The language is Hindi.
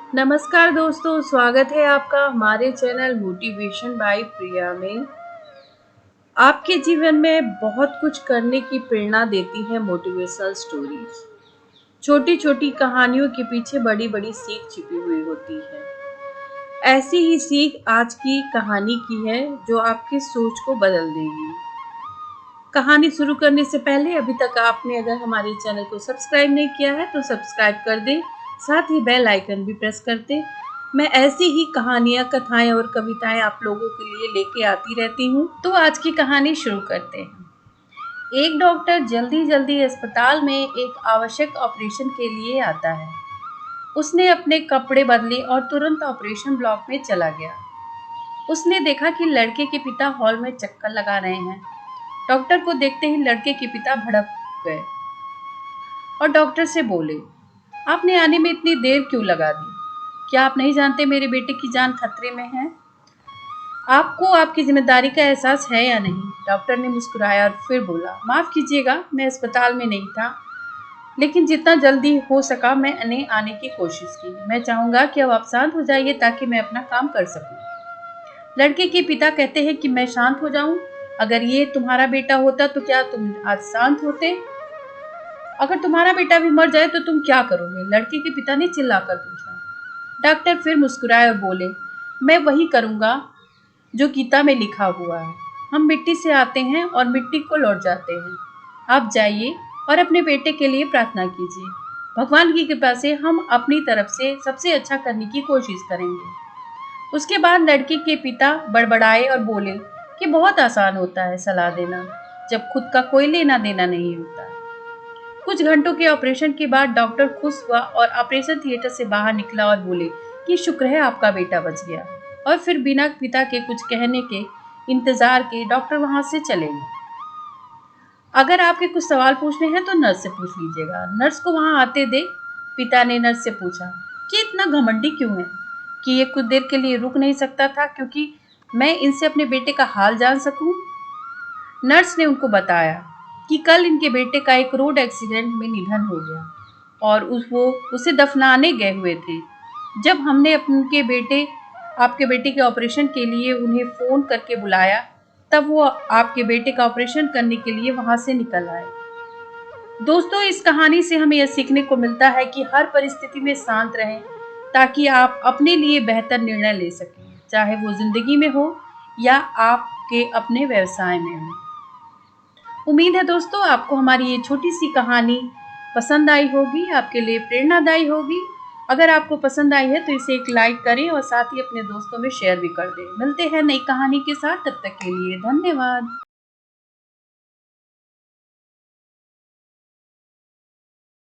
नमस्कार दोस्तों, स्वागत है आपका हमारे चैनल मोटिवेशन बाय प्रिया में। आपके जीवन में बहुत कुछ करने की प्रेरणा देती है मोटिवेशनल स्टोरीज। छोटी छोटी कहानियों के पीछे बड़ी बड़ी सीख छिपी हुई होती है। ऐसी ही सीख आज की कहानी की है जो आपकी सोच को बदल देगी। कहानी शुरू करने से पहले अभी तक आपने अगर हमारे चैनल को सब्सक्राइब नहीं किया है तो सब्सक्राइब कर दें, साथ ही बेल आइकन भी प्रेस कर दें। मैं ऐसी ही कहानियाँ, कथाएं और कविताएं आप लोगों के लिए लेके आती रहती हूँ। तो आज की कहानी शुरू करते हैं। एक डॉक्टर जल्दी जल्दी अस्पताल में एक आवश्यक ऑपरेशन के लिए आता है। उसने अपने कपड़े बदले और तुरंत ऑपरेशन ब्लॉक में चला गया। उसने देखा कि लड़के के पिता हॉल में चक्कर लगा रहे हैं। डॉक्टर को देखते ही लड़के के पिता भड़क गए और डॉक्टर से बोले, आपने आने में इतनी देर क्यों लगा दी? क्या आप नहीं जानते मेरे बेटे की जान खतरे में है? आपको आपकी जिम्मेदारी का एहसास है या नहीं? डॉक्टर ने मुस्कुराया और फिर बोला, माफ कीजिएगा, मैं अस्पताल में नहीं था, लेकिन जितना जल्दी हो सका मैंने आने की कोशिश की। मैं चाहूंगा कि अब आप शांत हो जाइए ताकि मैं अपना काम कर सकूं। लड़के के पिता कहते हैं कि मैं शांत हो जाऊं? अगर ये तुम्हारा बेटा होता तो क्या तुम आज शांत होते? अगर तुम्हारा बेटा भी मर जाए तो तुम क्या करोगे? लड़के के पिता ने चिल्लाकर पूछा। डॉक्टर फिर मुस्कुराए और बोले, मैं वही करूंगा जो गीता में लिखा हुआ है, हम मिट्टी से आते हैं और मिट्टी को लौट जाते हैं। आप जाइए और अपने बेटे के लिए प्रार्थना कीजिए। भगवान की कृपा से हम अपनी तरफ से सबसे अच्छा करने की कोशिश करेंगे। उसके बाद लड़के के पिता बड़बड़ाए और बोले कि बहुत आसान होता है सलाह देना, जब खुद का कोई लेना देना नहीं होता। कुछ घंटों के ऑपरेशन के बाद डॉक्टर खुश हुआ और ऑपरेशन थिएटर से बाहर निकला और बोले कि शुक्र है आपका बेटा बच गया। और फिर बिना पिता के कुछ कहने के इंतजार के डॉक्टर वहां से चले गए। अगर आपके कुछ सवाल पूछने हैं तो नर्स से पूछ लीजिएगा। नर्स को वहां आते देख पिता ने नर्स से पूछा कि इतना घमंडी क्यों है कि ये कुछ देर के लिए रुक नहीं सकता था, क्योंकि मैं इनसे अपने बेटे का हाल जान सकूं। नर्स ने उनको बताया कि कल इनके बेटे का एक रोड एक्सीडेंट में निधन हो गया और वो उसे दफनाने गए हुए थे। जब हमने आपके बेटे के ऑपरेशन के लिए उन्हें फ़ोन करके बुलाया, तब वो आपके बेटे का ऑपरेशन करने के लिए वहां से निकल आए। दोस्तों, इस कहानी से हमें यह सीखने को मिलता है कि हर परिस्थिति में शांत रहें ताकि आप अपने लिए बेहतर निर्णय ले सकें, चाहे वो जिंदगी में हो या आपके अपने व्यवसाय में हो। उम्मीद है दोस्तों आपको हमारी ये छोटी सी कहानी पसंद आई होगी, आपके लिए प्रेरणादायी होगी। अगर आपको पसंद आई है तो इसे एक लाइक करें और साथ ही अपने दोस्तों में शेयर भी कर दें। मिलते हैं नई कहानी के साथ, तब तक के लिए धन्यवाद।